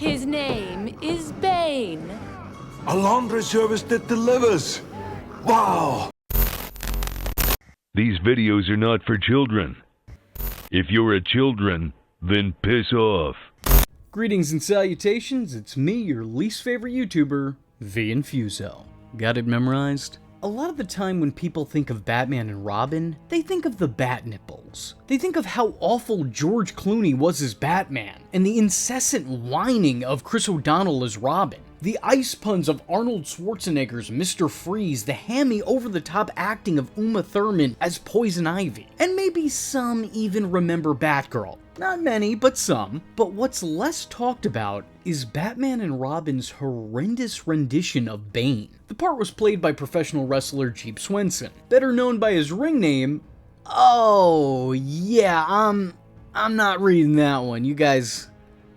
His name is Bane. A laundry service that delivers. Wow! These videos are not for children. If you're a children, then piss off. Greetings and salutations, it's me, your least favorite YouTuber, the Infuso. Got it memorized? A lot of the time when people think of Batman and Robin, they think of the bat nipples. They think of how awful George Clooney was as Batman, and the incessant whining of Chris O'Donnell as Robin. The ice puns of Arnold Schwarzenegger's Mr. Freeze, the hammy over-the-top acting of Uma Thurman as Poison Ivy. And maybe some even remember Batgirl. Not many, but some. But what's less talked about is Batman and Robin's horrendous rendition of Bane. The part was played by professional wrestler Jeep Swenson, better known by his ring name. Oh, yeah, I'm not reading that one. You guys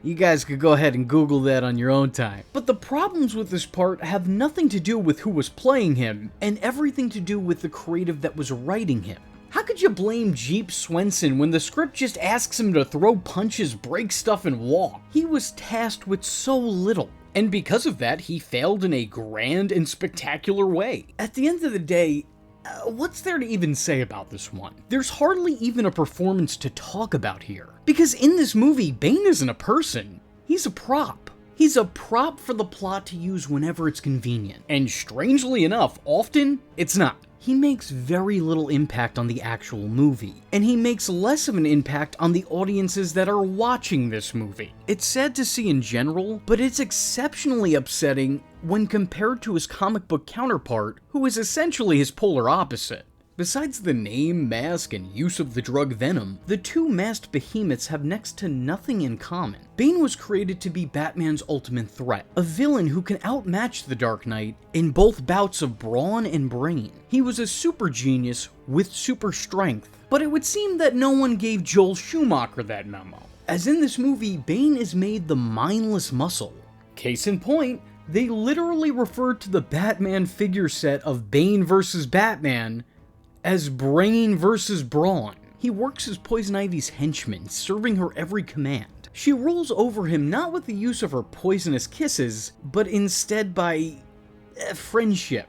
could go ahead and Google that on your own time. But the problems with this part have nothing to do with who was playing him, and everything to do with the creative that was writing him. How could you blame Jeep Swenson when the script just asks him to throw punches, break stuff, and walk? He was tasked with so little, and because of that, he failed in a grand and spectacular way. At the end of the day, what's there to even say about this one? There's hardly even a performance to talk about here. Because in this movie, Bane isn't a person, he's a prop. He's a prop for the plot to use whenever it's convenient. And strangely enough, often, it's not. He makes very little impact on the actual movie, and he makes less of an impact on the audiences that are watching this movie. It's sad to see in general, but it's exceptionally upsetting when compared to his comic book counterpart, who is essentially his polar opposite. Besides the name, mask, and use of the drug Venom, the two masked behemoths have next to nothing in common. Bane was created to be Batman's ultimate threat, a villain who can outmatch the Dark Knight in both bouts of brawn and brain. He was a super genius with super strength, but it would seem that no one gave Joel Schumacher that memo. As in this movie, Bane is made the mindless muscle. Case in point, they literally referred to the Batman figure set of Bane vs. Batman as brain versus brawn. He works as Poison Ivy's henchman, serving her every command. She rules over him not with the use of her poisonous kisses, but instead by friendship,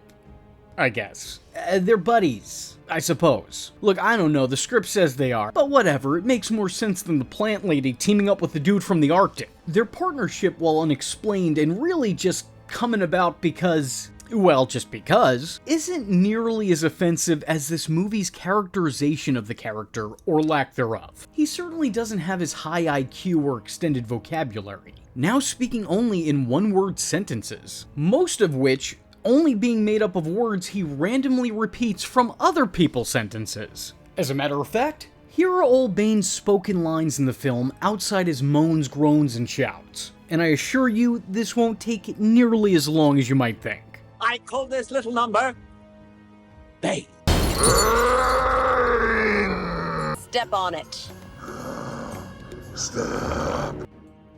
I guess. They're buddies, I suppose. Look, I don't know, the script says they are, but whatever, it makes more sense than the plant lady teaming up with the dude from the Arctic. Their partnership, while unexplained and really just coming about because, well, just because, isn't nearly as offensive as this movie's characterization of the character, or lack thereof. He certainly doesn't have his high IQ or extended vocabulary, now speaking only in one-word sentences, most of which only being made up of words he randomly repeats from other people's sentences. As a matter of fact, here are all Bane's spoken lines in the film outside his moans, groans, and shouts. And I assure you, this won't take nearly as long as you might think. I call this little number Bane. Step on it. Stop.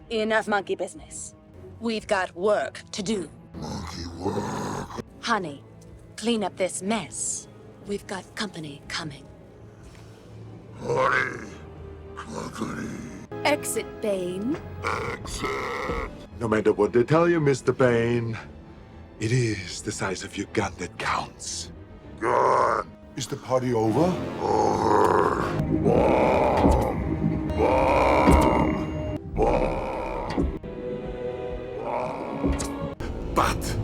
Enough monkey business. We've got work to do. Monkey work. Honey, clean up this mess. We've got company coming. Honey. Company. Exit, Bane. Exit. No matter what they tell you, Mr. Bane, it is the size of your gun that counts. Gun. Is the party over? Over. Bomb. Bomb. Bomb. Bomb. But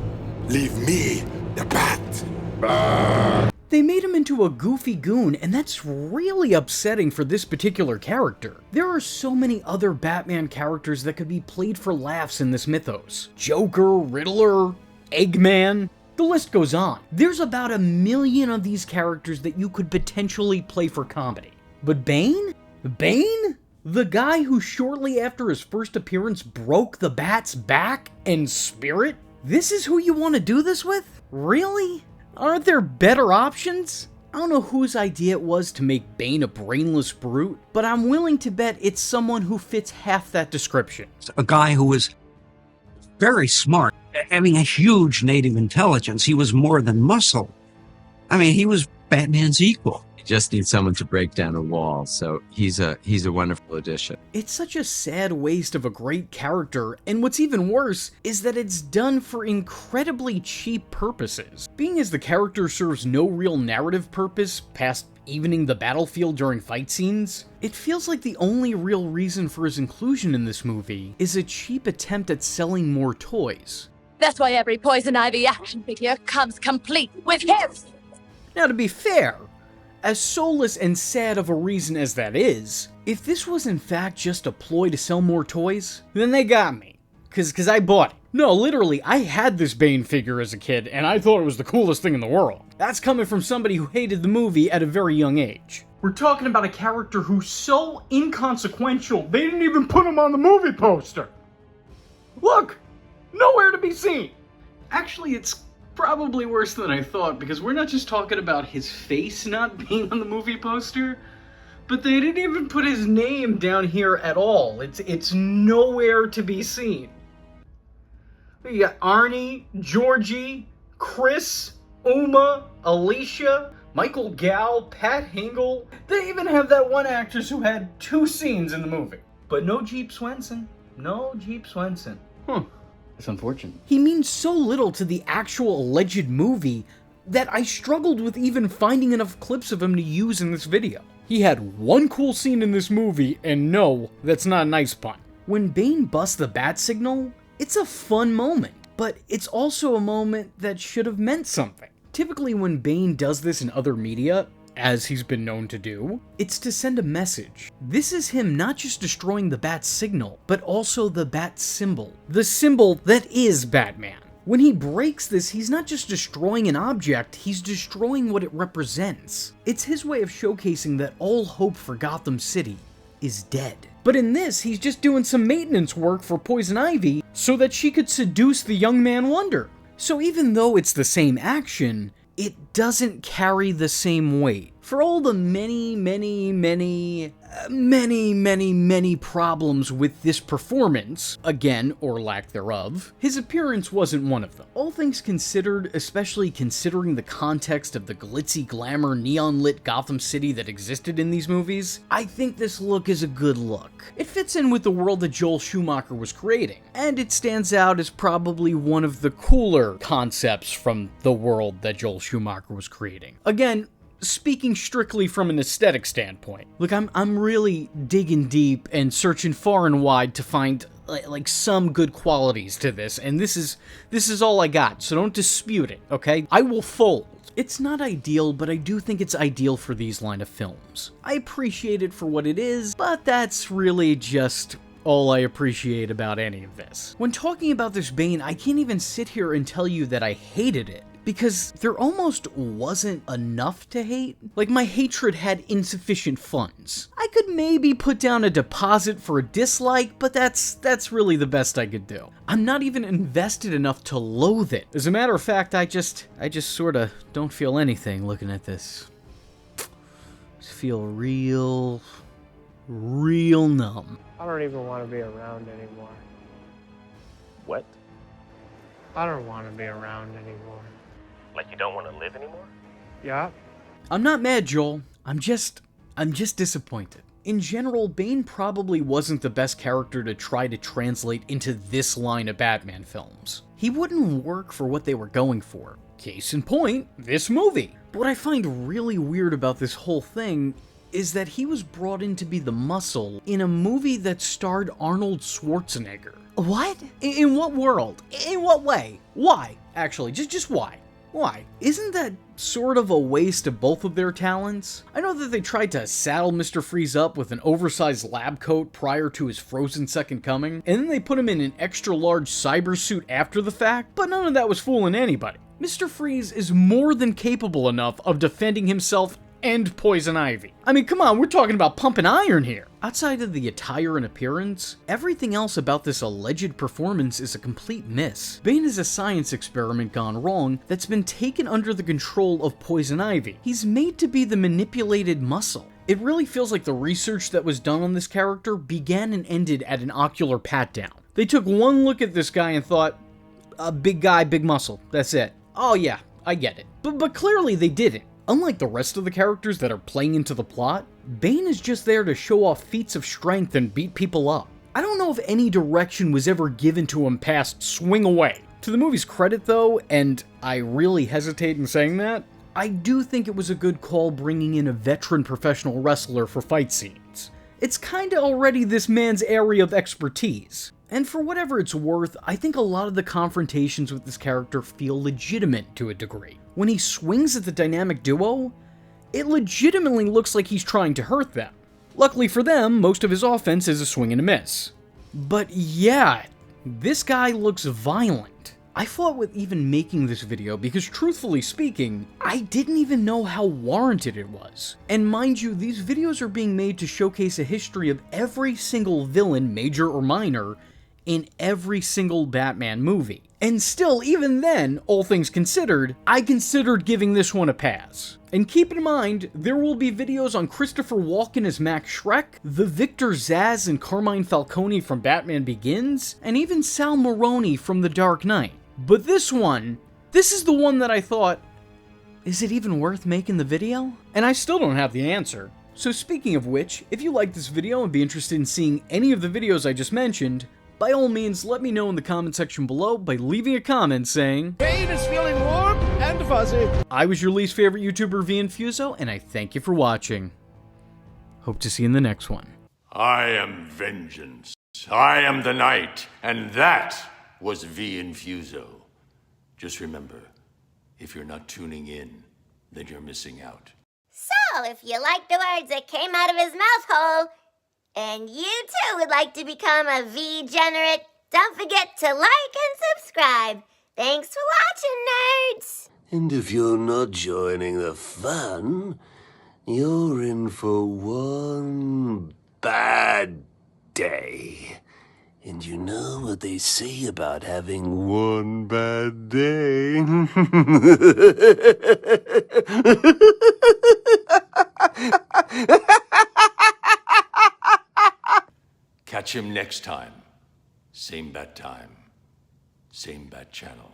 leave me the bat. Bat. They made him into a goofy goon, and that's really upsetting for this particular character. There are so many other Batman characters that could be played for laughs in this mythos. Joker, Riddler, Eggman, the list goes on. There's about 1 million of these characters that you could potentially play for comedy. But Bane? Bane? The guy who shortly after his first appearance broke the Bat's back and spirit? This is who you want to do this with? Really? Aren't there better options? I don't know whose idea it was to make Bane a brainless brute, but I'm willing to bet it's someone who fits half that description. A guy who was very smart, having a huge native intelligence. He was more than muscle. I mean, he was Batman's equal. You just need someone to break down a wall, so he's a wonderful addition. It's such a sad waste of a great character, and what's even worse is that it's done for incredibly cheap purposes. Being as the character serves no real narrative purpose past evening the battlefield during fight scenes, it feels like the only real reason for his inclusion in this movie is a cheap attempt at selling more toys. That's why every Poison Ivy action figure comes complete with him! Now, to be fair, as soulless and sad of a reason as that is, if this was in fact just a ploy to sell more toys, then they got me. Cause I bought it. No, literally, I had this Bane figure as a kid, and I thought it was the coolest thing in the world. That's coming from somebody who hated the movie at a very young age. We're talking about a character who's so inconsequential, they didn't even put him on the movie poster! Look! Nowhere to be seen! Actually, it's probably worse than I thought, because we're not just talking about his face not being on the movie poster, but they didn't even put his name down here at all. It's nowhere to be seen. We got Arnie, Georgie, Chris, Uma, Alicia, Michael Gow, Pat Hingle. They even have that one actress who had 2 scenes in the movie. But no Jeep Swenson. No Jeep Swenson. It's unfortunate. He means so little to the actual alleged movie that I struggled with even finding enough clips of him to use in this video. He had one cool scene in this movie, and no, that's not a nice pun. When Bane busts the bat signal, it's a fun moment, but it's also a moment that should have meant something. Typically when Bane does this in other media, as he's been known to do, it's to send a message. This is him not just destroying the bat signal, but also the bat symbol. The symbol that is Batman. When he breaks this, he's not just destroying an object, he's destroying what it represents. It's his way of showcasing that all hope for Gotham City is dead. But in this, he's just doing some maintenance work for Poison Ivy so that she could seduce the young man Wonder. So even though it's the same action, it doesn't carry the same weight. For all the many problems with this performance, again, or lack thereof, his appearance wasn't one of them. All things considered, especially considering the context of the glitzy glamour neon-lit Gotham City that existed in these movies, I think this look is a good look. It fits in with the world that Joel Schumacher was creating, and it stands out as probably one of the cooler concepts from the world that Joel Schumacher was creating. Again, speaking strictly from an aesthetic standpoint. Look, I'm really digging deep and searching far and wide to find like some good qualities to this, and this is all I got, so don't dispute it, okay? I will fold. It's not ideal, but I do think it's ideal for these line of films. I appreciate it for what it is, but that's really just all I appreciate about any of this. When talking about this Bane, I can't even sit here and tell you that I hated it, because there almost wasn't enough to hate. Like, my hatred had insufficient funds. I could maybe put down a deposit for a dislike, but that's really the best I could do. I'm not even invested enough to loathe it. As a matter of fact, I just sorta don't feel anything looking at this. Just feel real numb. I don't even want to be around anymore. What? I don't want to be around anymore. Like you don't want to live anymore? Yeah. I'm not mad, Joel. I'm just disappointed. In general, Bane probably wasn't the best character to try to translate into this line of Batman films. He wouldn't work for what they were going for. Case in point, this movie. But what I find really weird about this whole thing is that he was brought in to be the muscle in a movie that starred Arnold Schwarzenegger. What? In what world? In what way? Why? Actually, just why? Why? Isn't that sort of a waste of both of their talents? I know that they tried to saddle Mr. Freeze up with an oversized lab coat prior to his frozen second coming, and then they put him in an extra large cyber suit after the fact, but none of that was fooling anybody. Mr. Freeze is more than capable enough of defending himself and Poison Ivy. I mean, come on, we're talking about pumping iron here. Outside of the attire and appearance, everything else about this alleged performance is a complete miss. Bane is a science experiment gone wrong that's been taken under the control of Poison Ivy. He's made to be the manipulated muscle. It really feels like the research that was done on this character began and ended at an ocular pat-down. They took one look at this guy and thought, a big guy, big muscle, that's it. Oh yeah, I get it. But clearly they didn't. Unlike the rest of the characters that are playing into the plot, Bane is just there to show off feats of strength and beat people up. I don't know if any direction was ever given to him past swing away. To the movie's credit though, and I really hesitate in saying that, I do think it was a good call bringing in a veteran professional wrestler for fight scenes. It's kinda already this man's area of expertise. And for whatever it's worth, I think a lot of the confrontations with this character feel legitimate to a degree. When he swings at the dynamic duo, it legitimately looks like he's trying to hurt them. Luckily for them, most of his offense is a swing and a miss. But yeah, this guy looks violent. I fought with even making this video because truthfully speaking, I didn't even know how warranted it was. And mind you, these videos are being made to showcase a history of every single villain, major or minor, in every single Batman movie. And still, even then, all things considered, I considered giving this one a pass. And keep in mind, there will be videos on Christopher Walken as Max Schreck, the Victor Zsasz and Carmine Falcone from Batman Begins, and even Sal Maroni from The Dark Knight. But this is the one that I thought, is it even worth making the video? And I still don't have the answer. So speaking of which, if you like this video and be interested in seeing any of the videos I just mentioned, by all means, let me know in the comment section below by leaving a comment saying, Bane is feeling warm and fuzzy. I was your least favorite YouTuber, Infuso, and I thank you for watching. Hope to see you in the next one. I am vengeance. I am the night, and that was Infuso. Just remember, if you're not tuning in, then you're missing out. So, if you like the words that came out of his mouth hole, and you too would like to become a V-generate, don't forget to like and subscribe. Thanks for watching, nerds! And if you're not joining the fun, you're in for one bad day. And you know what they say about having one bad day? Catch him next time. Same bat time, same bat channel.